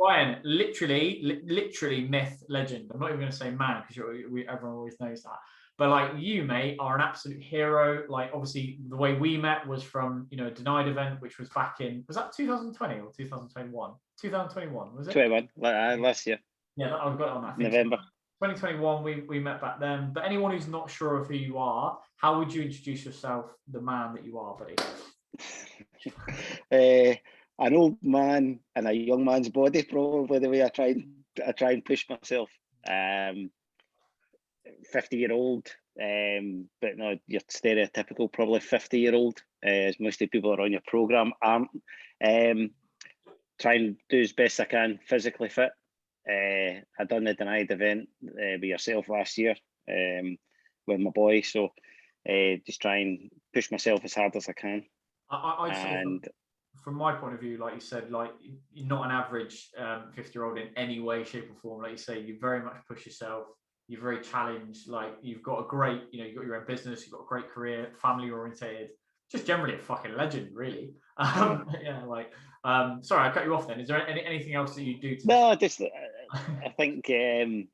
Brian, literally myth, legend. I'm not even going to say man because everyone always knows that. But like you, mate, are an absolute hero. Like obviously, the way we met was from a Denied event, which was back in was that 2020 or 2021? 2021 was it? 21 last year. Yeah, I've got it on that. November. 2021, we met back then. But anyone who's not sure of who you are, how would you introduce yourself, the man that you are, buddy? An old man in a young man's body, probably the way I try and push myself. 50-year-old, but no, your stereotypical probably 50-year-old, as most of the people are on your program aren't. Try and do as best I can, physically fit. I done the Denied event with yourself last year with my boy, so just try and push myself as hard as I can. From my point of view, like you said, like you're not an average 50-year-old in any way, shape, or form. Like you say, you very much push yourself. You're very challenged. Like you've got a great, you've got your own business. You've got a great career, family orientated. Just generally a fucking legend, really. Yeah, like. Sorry, I cut you off. Then, is there anything else that you do? No, just I think I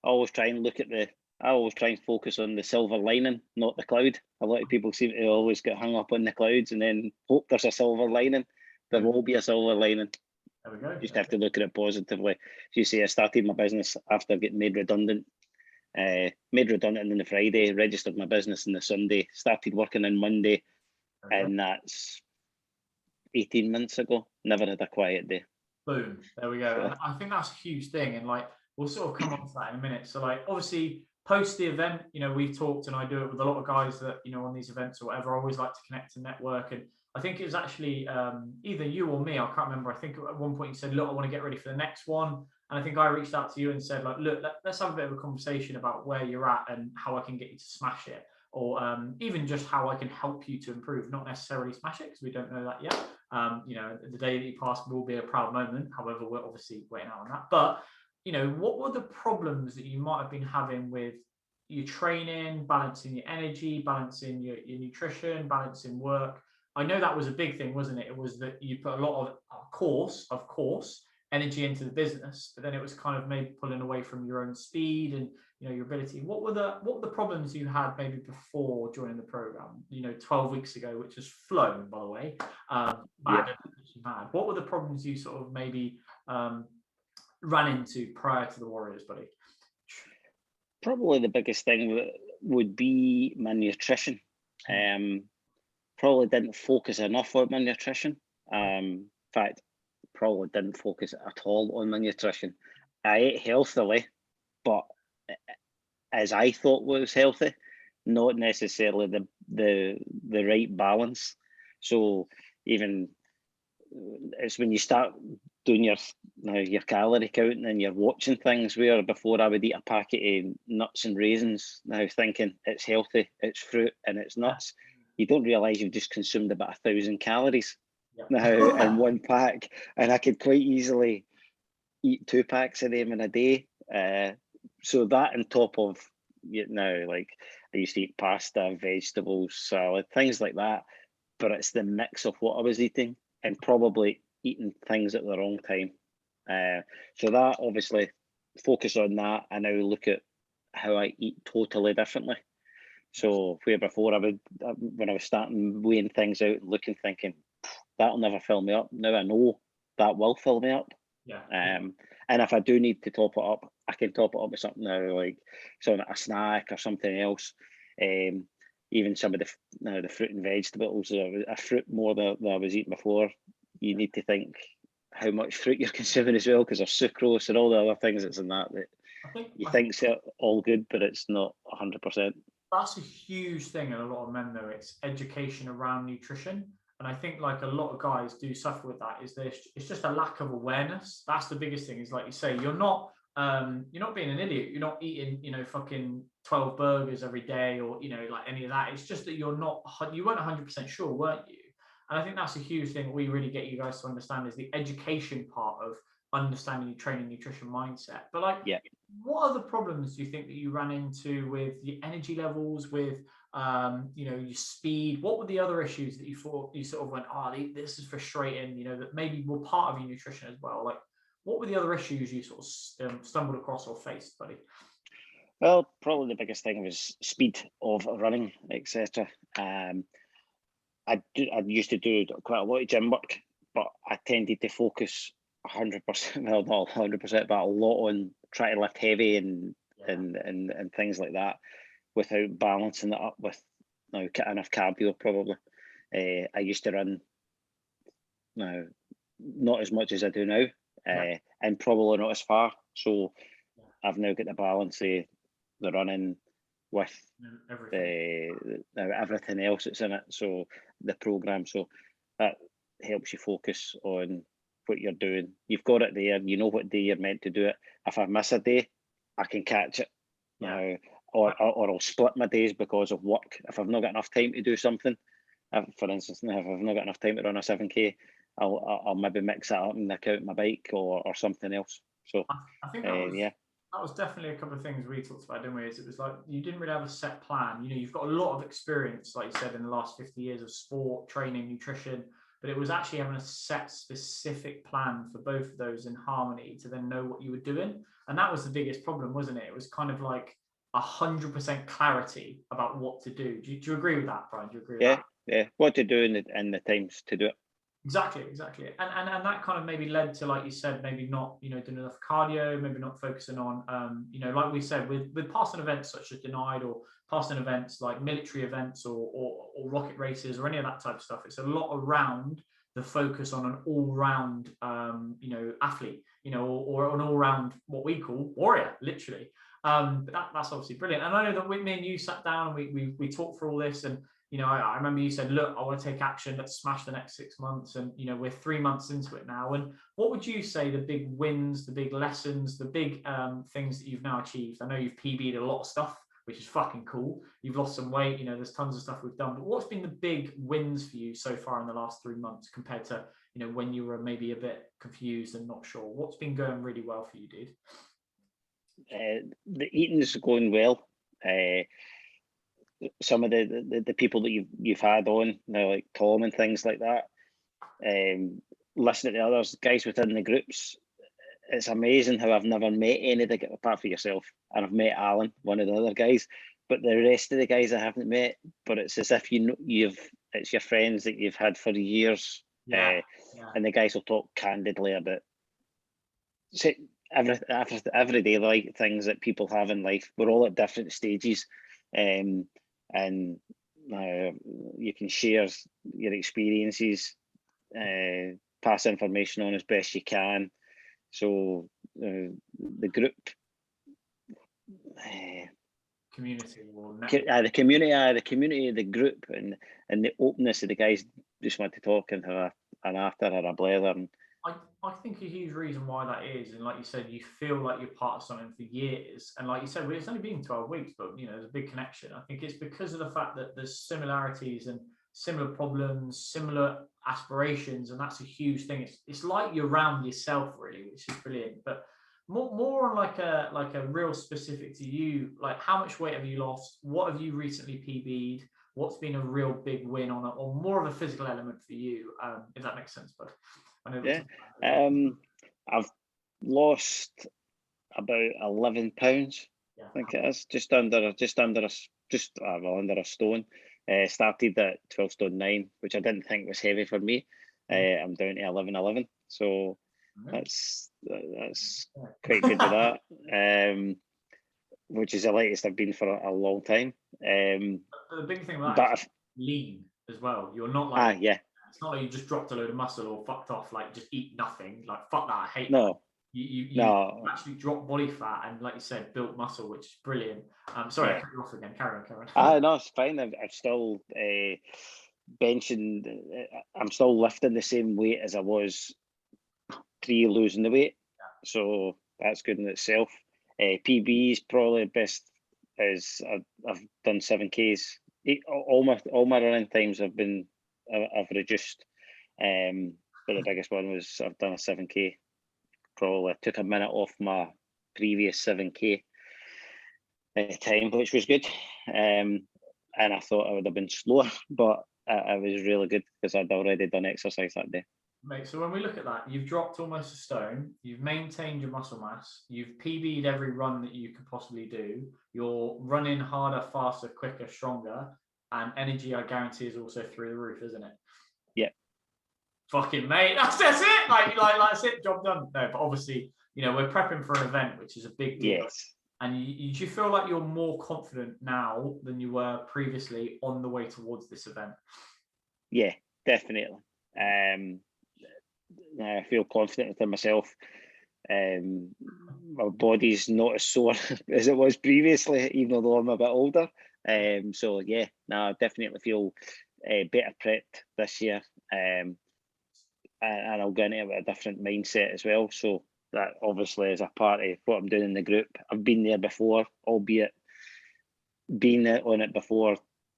always try and focus on the silver lining, not the cloud. A lot of people seem to always get hung up on the clouds and then hope there's a silver lining. There will be a silver lining. There we go. You just have to look at it positively. As you say, I started my business after getting made redundant. Made redundant on the Friday, registered my business on the Sunday, started working on Monday, and that's 18 months ago. Never had a quiet day. Boom. There we go. And I think that's a huge thing. And like, we'll sort of come on to that in a minute. So like, obviously post the event, we've talked, and I do it with a lot of guys that, on these events or whatever, I always like to connect and network. And I think it was actually either you or me, I can't remember. I think at one point you said, look, I want to get ready for the next one. And I think I reached out to you and said, like, look, let's have a bit of a conversation about where you're at and how I can get you to smash it. Or even just how I can help you to improve, not necessarily smash it, because we don't know that yet. The day that you pass will be a proud moment. However, we're obviously waiting out on that. But, what were the problems that you might have been having with your training, balancing your energy, balancing your nutrition, balancing work? I know that was a big thing, wasn't it? It was that you put a lot of course, energy into the business, but then it was kind of maybe pulling away from your own speed and your ability. What were the problems you had maybe before joining the program? 12 weeks ago, which has flown, by the way. Mad. What were the problems you sort of maybe ran into prior to the Warriors, buddy? Probably the biggest thing would be my nutrition. Probably didn't focus enough on my nutrition. In fact, probably didn't focus at all on my nutrition. I ate healthily, but as I thought was healthy, not necessarily the right balance. So even it's when you start doing your calorie counting and you're watching things, where before I would eat a packet of nuts and raisins, now thinking it's healthy, it's fruit and it's nuts. You don't realise you've just consumed about 1,000 calories now in one pack, and I could quite easily eat 2 packs of them in a day. So that on top of like I used to eat pasta, vegetables, salad, things like that, but it's the mix of what I was eating and probably eating things at the wrong time. So that obviously focus on that. I now look at how I eat totally differently. So where before when I was starting weighing things out and looking, thinking that'll never fill me up. Now I know that will fill me up. And if I do need to top it up, I can top it up with something now, like a snack or something else. Even some of the fruit and vegetables, a fruit more than I was eating before. You need to think how much fruit you're consuming as well, because there's sucrose and all the other things that's in that you think it's all good, but it's not 100%. That's a huge thing in a lot of men, though. It's education around nutrition. And I think like a lot of guys do suffer with that. It's just a lack of awareness. That's the biggest thing, is like you say, you're not being an idiot. You're not eating, fucking 12 burgers every day or, like any of that. It's just that you weren't 100% sure, weren't you? And I think that's a huge thing we really get you guys to understand, is the education part of understanding your training, nutrition mindset. But what other problems do you think that you ran into with your energy levels, with your speed? What were the other issues that you thought you sort of went, this is frustrating, that maybe were part of your nutrition as well? Like, What were the other issues you sort of stumbled across or faced, buddy? Well, probably the biggest thing was speed of running, etc. I used to do quite a lot of gym work, but I tended to focus 100%, well, not 100%, but a lot on trying to lift heavy and things like that, without balancing it up with enough cardio. Probably, I used to run now, not as much as I do now, and probably not as far. So I've now got the balance of the running with everything else that's in it. So the program, so that helps you focus on what you're doing. You've got it there. You know what day you're meant to do it. If I miss a day, I can catch it. Or I'll split my days because of work. If I've not got enough time to do something, for instance, if I've not got enough time to run a 7K, I'll maybe mix that up and nick out my bike or something else. So I think that was definitely a couple of things we talked about, didn't we? It was like you didn't really have a set plan. You've got a lot of experience, like you said, in the last 50 years of sport, training, nutrition, but it was actually having a set specific plan for both of those in harmony to then know what you were doing. And that was the biggest problem, wasn't it? It was kind of like 100% clarity about what to do. Do you agree with that, Brian? Do you agree with that? Yeah, what to do in the times to do it. Exactly. And that kind of maybe led to, like you said, maybe not, doing enough cardio, maybe not focusing on, like we said, with passing events such as Denied, or passing events like military events or rocket races or any of that type of stuff. It's a lot around the focus on an all-round, athlete, or an all-round, what we call warrior, literally. But that's obviously brilliant. And I know that me and you sat down and we talked through all this, and I remember you said, look, I want to take action. Let's smash the next 6 months. And, we're 3 months into it now. And what would you say the big wins, the big lessons, the big things that you've now achieved? I know you've PB'd a lot of stuff, which is fucking cool. You've lost some weight. There's tons of stuff we've done. But what's been the big wins for you so far in the last 3 months compared to, when you were maybe a bit confused and not sure? What's been going really well for you, dude? The eating's going well. Some of the people that you've had on, like Tom and things like that, listening to others, guys within the groups, it's amazing how I've never met anybody apart from yourself, and I've met Alan, one of the other guys, but the rest of the guys I haven't met. But it's as if it's your friends that you've had for years, and the guys will talk candidly about everyday like things that people have in life. We're all at different stages, and you can share your experiences, pass information on as best you can. So the group, community, the community, the group, and the openness of the guys just want to talk and have an after or a blather. And I think a huge reason why that is, and like you said, you feel like you're part of something for years. And like you said, it's only been 12 weeks, but there's a big connection. I think it's because of the fact that there's similarities and similar problems, similar aspirations, and that's a huge thing. It's like you're around yourself, really, which is brilliant. But more on like a real specific to you, like how much weight have you lost? What have you recently PB'd? What's been a real big win on it, or more of a physical element for you, if that makes sense, bud? I've lost about 11 pounds. I think it is under a stone. Started at 12 stone 9, which I didn't think was heavy for me. I'm down to 11.11, so that's quite good with that. Which is the lightest I've been for a long time. The big thing about that is lean as well. You're not like It's not like you just dropped a load of muscle or fucked off, like just eat nothing. Like fuck that, I hate that. You actually dropped body fat and, like you said, built muscle, which is brilliant. Sorry, I cut you off again. Carry on. No, it's fine. I've still benching. I'm still lifting the same weight as I was pre losing the weight, so that's good in itself. PB is probably best as I've done 7Ks. All my running times I've reduced, but the biggest one was I've done a 7K. Probably took a minute off my previous 7K time, which was good. And I thought I would have been slower, but I was really good because I'd already done exercise that day. Mate, so when we look at that, you've dropped almost a stone, you've maintained your muscle mass, you've PB'd every run that you could possibly do, you're running harder, faster, quicker, stronger, and energy, I guarantee, is also through the roof, isn't it? Yeah. Fucking mate, that's it. Like that's it, job done. No, but obviously, we're prepping for an event, which is a big deal. Yes. And do you feel like you're more confident now than you were previously on the way towards this event? Yeah, definitely. I feel confident within myself. My body's not as sore as it was previously, even though I'm a bit older. So yeah, I definitely feel better prepped this year. And I'll get into it with a different mindset as well. So that obviously is a part of what I'm doing in the group. I've been there before, albeit being on it before.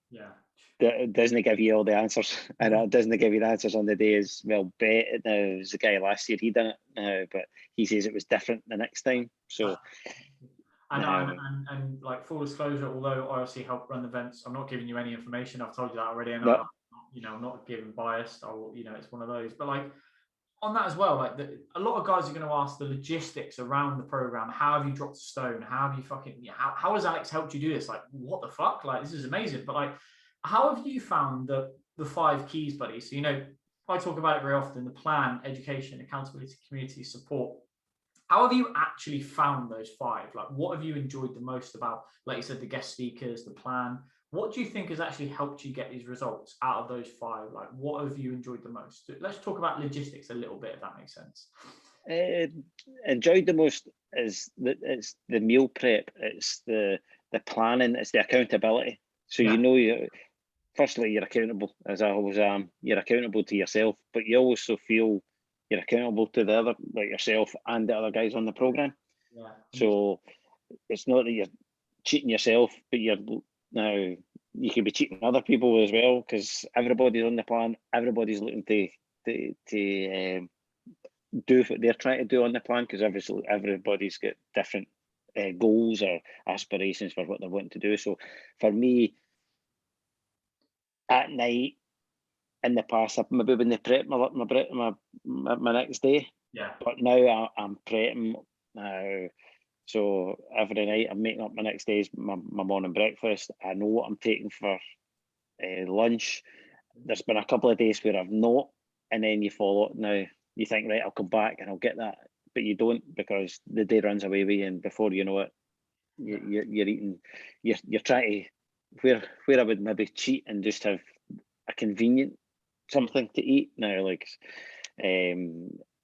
Yeah. That doesn't give you all the answers, and it doesn't give you the answers on the day as well. Bet now, there's a guy last year, he done it now, but he says it was different the next time. So, and like full disclosure, although I obviously help run the events, I'm not giving you any information. I've told you that already, and no. I'm not giving biased. It's one of those. But like on that as well, like a lot of guys are going to ask the logistics around the program. How have you dropped a stone? How have you how has Alex helped you do this? Like, what the fuck? Like, this is amazing. But like, how have you found the 5 keys, buddy? So, I talk about it very often: the plan, education, accountability, community, support. How have you actually found those 5? Like, what have you enjoyed the most about, like you said, the guest speakers, the plan? What do you think has actually helped you get these results out of those 5? Like, what have you enjoyed the most? Let's talk about logistics a little bit, if that makes sense. Enjoyed the most is it's the meal prep, it's the planning, it's the accountability. So firstly, you're accountable, as I always am. You're accountable to yourself, but you also feel you're accountable to the other, like yourself and the other guys on the program. Yeah. So it's not that you're cheating yourself, but now you could be cheating other people as well, because everybody's on the plan. Everybody's looking to do what they're trying to do on the plan, because obviously everybody's got different goals or aspirations for what they're wanting to do. So for me, at night in the past, I've maybe been the prep my next day. Yeah. But now I'm prepping now. So every night I'm making up my next day's my morning breakfast. I know what I'm taking for lunch. There's been a couple of days where I've not, and then you follow it. Now you think, right, I'll come back and I'll get that, but you don't, because the day runs away with you, and before you know it, you're eating. You're trying to where I would maybe cheat and just have a convenient something to eat now. Like,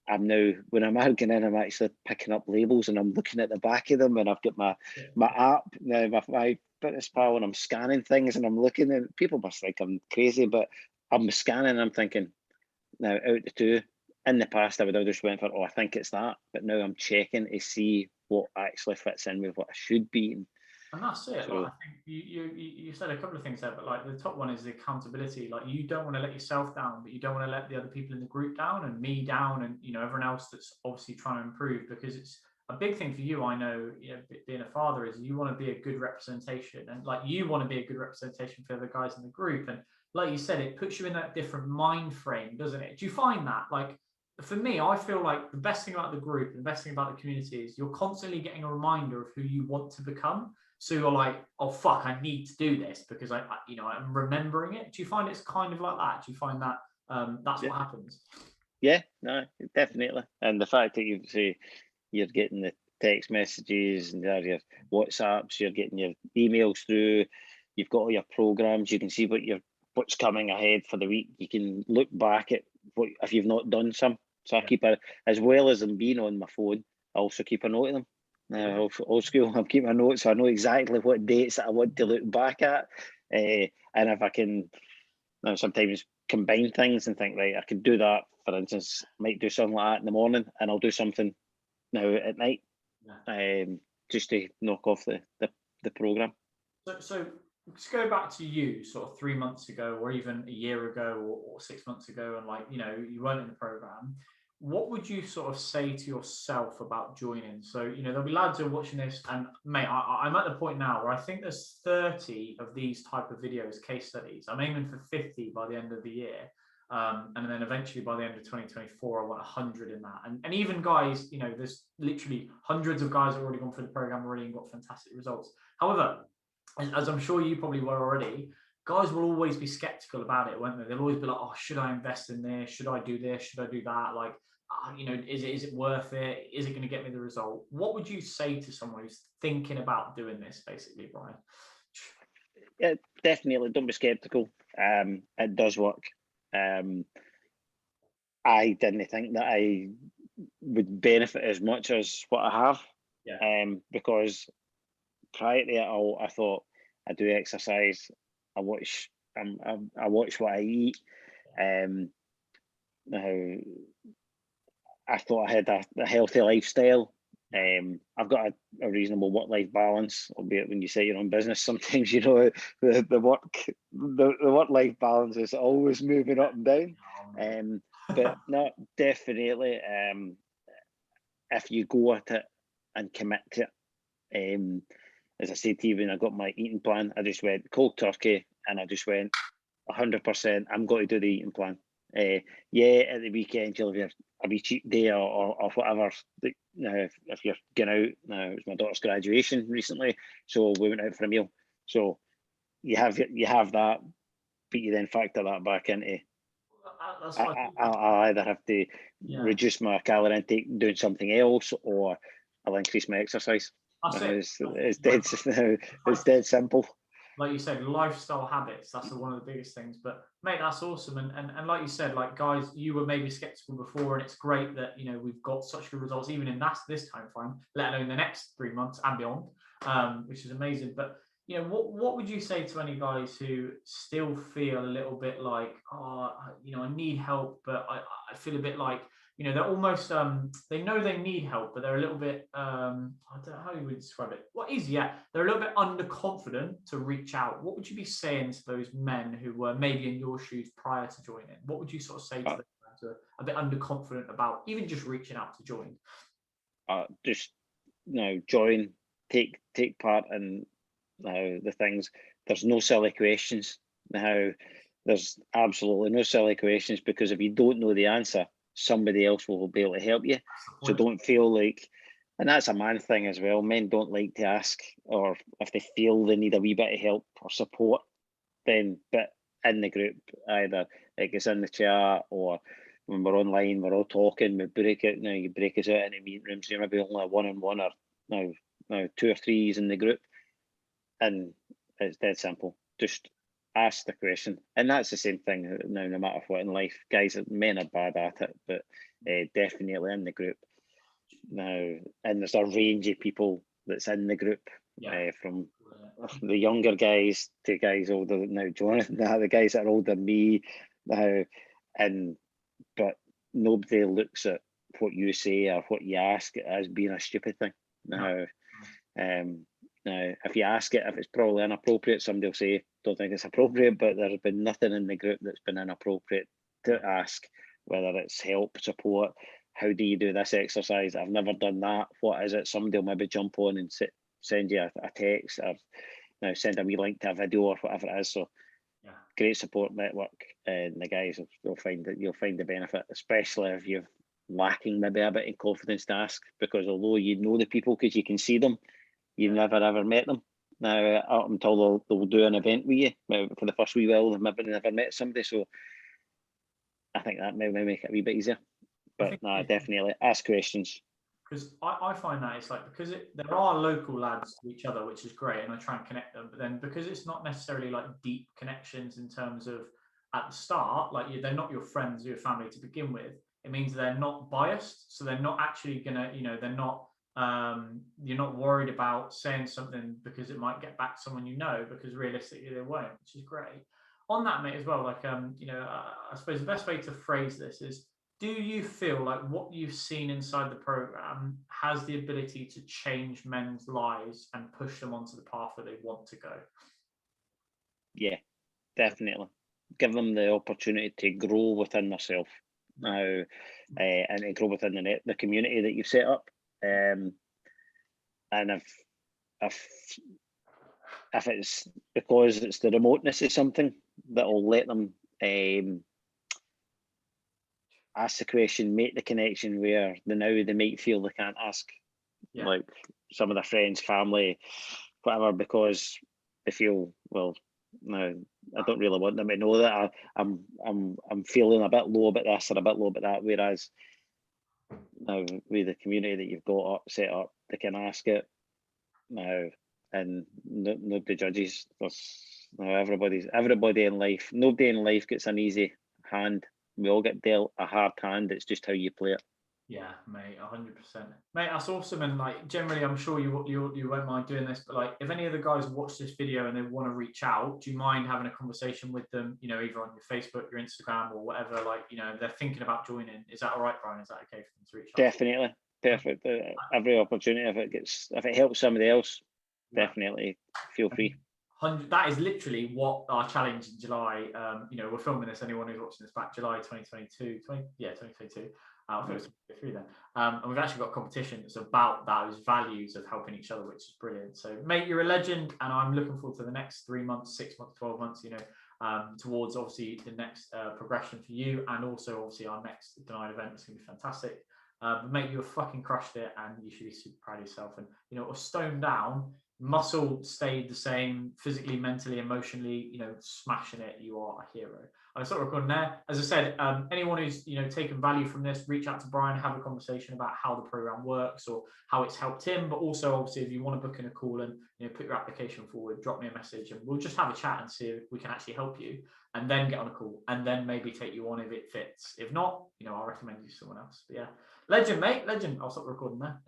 I'm now, when I'm arguing in, I'm actually picking up labels and I'm looking at the back of them, and I've got my app now, my fitness pal, and I'm scanning things and I'm looking, and people must think I'm crazy, but I'm scanning and I'm thinking, now out of 2, in the past I would have just went for, I think it's that, but now I'm checking to see what actually fits in with what I should be eating. And that's it. So, like, I think you said a couple of things there, but like the top one is the accountability. Like, you don't want to let yourself down, but you don't want to let the other people in the group down, and me down, and everyone else that's obviously trying to improve, because it's a big thing for you. I know, being a father, is you want to be a good representation, and like you want to be a good representation for the guys in the group. And like you said, it puts you in that different mind frame, doesn't it? Do you find that, like, for me, I feel like the best thing about the group and the best thing about the community is you're constantly getting a reminder of who you want to become. So you're like, oh fuck, I need to do this because I'm remembering it. Do you find it's kind of like that? Do you find that that's what happens? Yeah, no, definitely. And the fact that you say you're getting the text messages and your WhatsApps, you're getting your emails through, you've got all your programs, you can see what's coming ahead for the week. You can look back at what if you've not done some. So I keep as well as I'm being on my phone, I also keep a note of them. Old school, I'm keeping my notes, so I know exactly what dates that I want to look back at. And if I can sometimes combine things and think, right, I could do that, for instance, might do something like that in the morning, and I'll do something now at night, just to knock off the program. So let's go back to you sort of 3 months ago, or even a year ago, or 6 months ago, and like, you weren't in the program. What would you sort of say to yourself about joining? So, there'll be lads who are watching this, and mate, I'm at the point now where I think there's 30 of these type of videos, case studies. I'm aiming for 50 by the end of the year. And then eventually by the end of 2024, I want 100 in that. And even guys, there's literally hundreds of guys that have already gone through the program already and got fantastic results. However, as I'm sure you probably were already, guys will always be skeptical about it, won't they? They'll always be like, oh, should I invest in this? Should I do this? Should I do that? Like, is it worth it? Is it going to get me the result? What would you say to someone who's thinking about doing this, basically, Brian? Yeah, definitely. Don't be skeptical. It does work. I didn't think that I would benefit as much as what I have. Yeah. Because prior to it all, I thought I do exercise. I watch what I eat. Now I thought I had a healthy lifestyle. I've got a reasonable work-life balance, albeit when you say your own business, sometimes the work-life balance is always moving up and down. But no, definitely, if you go at it and commit to it, as I said to you, when I got my eating plan, I just went cold turkey, and I just went 100%. I'm going to do the eating plan. Yeah, at the weekend you'll have a wee cheat day or whatever. Now, if you're going out, now it was my daughter's graduation recently, so we went out for a meal. So you have that, but you then factor that back into. I'll either have to reduce my calorie intake doing something else, or I'll increase my exercise. It's dead simple. Like you said, lifestyle habits, that's one of the biggest things. But mate, that's awesome. And like you said, like guys, you were maybe skeptical before, and it's great that we've got such good results even in this time frame, let alone the next 3 months and beyond, which is amazing. But what would you say to any guys who still feel a little bit like, I need help, but I feel a bit like, they're almost they know they need help, but they're a little bit I don't know how you would describe it. They're a little bit underconfident to reach out. What would you be saying to those men who were maybe in your shoes prior to joining? What would you sort of say to them who are a bit underconfident about even just reaching out to join? Just join, take part in the things. There's no silly questions. Now there's absolutely no silly questions, because if you don't know the answer, somebody else will be able to help you. So don't feel like, and that's a man thing as well, men don't like to ask, or if they feel they need a wee bit of help or support, then, but in the group, either it gets in the chat, or when we're online, we're all talking, we break it. Now you break us out into meeting rooms, you're maybe only a one-on-one, or now 2 or 3 in the group, and it's dead simple. Just ask the question, and that's the same thing now, no matter what in life. Guys, men are bad at it, but definitely in the group now. And there's a range of people that's in the group, from the younger guys to guys older now, Jonathan, the guys that are older than me now, but nobody looks at what you say or what you ask as being a stupid thing. Now, now, if you ask it, if it's probably inappropriate, somebody will say, don't think it's appropriate, but there's been nothing in the group that's been inappropriate to ask, whether it's help, support, how do you do this exercise? I've never done that. What is it? Somebody will maybe jump on and send you a text, or send a wee link to a video or whatever it is. So great support network, and the guys you'll find the benefit, especially if you're lacking maybe a bit of confidence to ask, because although you know the people because you can see them, you've never ever met them. Now, up until they'll do an event with you for the first wee while, they've maybe never met somebody. So I think that may make it a wee bit easier. But no, definitely ask questions. Because I find that it's like, because there are local lads to each other, which is great, and I try and connect them. But then because it's not necessarily like deep connections in terms of at the start, like they're not your friends or your family to begin with. It means they're not biased, so they're not actually gonna, they're not. You're not worried about saying something because it might get back to someone because realistically they won't, which is great. On that, mate, as well, like I suppose the best way to phrase this is, do you feel like what you've seen inside the program has the ability to change men's lives and push them onto the path that they want to go? Yeah, definitely. Give them the opportunity to grow within themselves now, and to grow within the community that you've set up. And if it's because it's the remoteness of something that will let them ask the question, make the connection where they might feel they can't ask like some of their friends, family, whatever, because they feel, well, no, I don't really want them to know that I'm feeling a bit low about this or a bit low about that. Whereas now with the community that you've got set up, they can ask it now, and nobody judges. There's everybody in life. Nobody in life gets an easy hand. We all get dealt a hard hand. It's just how you play it. Yeah, mate, 100%. Mate, that's awesome. And like, generally, I'm sure you won't mind doing this, but like, if any of the guys watch this video and they want to reach out, do you mind having a conversation with them, you know, either on your Facebook, your Instagram, or whatever, like, you know, they're thinking about joining. Is that all right, Brian? Is that okay for them to reach out? Definitely. Perfect. Every opportunity, if it helps somebody else, definitely feel free. That is literally what our challenge in July, you know, we're filming this, anyone who's watching this back, July 2022, 2022. I think it was through then. And we've actually got a competition that's about those values of helping each other, which is brilliant. So, mate, you're a legend, and I'm looking forward to the next 3 months, 6 months, 12 months, you know, towards obviously the next progression for you, and also obviously our next Denied event. It's going to be fantastic. But mate, you have fucking crushed it, and you should be super proud of yourself. And, you know, stone down, muscle stayed the same, physically, mentally, emotionally, you know, smashing it. You are a hero. I'm sort of recording there. As I said, anyone who's, you know, taken value from this, reach out to Brian, have a conversation about how the program works or how it's helped him. But also, obviously, if you want to book in a call and, you know, put your application forward, drop me a message, and we'll just have a chat and see if we can actually help you, and then get on a call, and then maybe take you on if it fits. If not, you know, I'll recommend you to someone else. But yeah, legend, mate, legend. I'll stop recording there.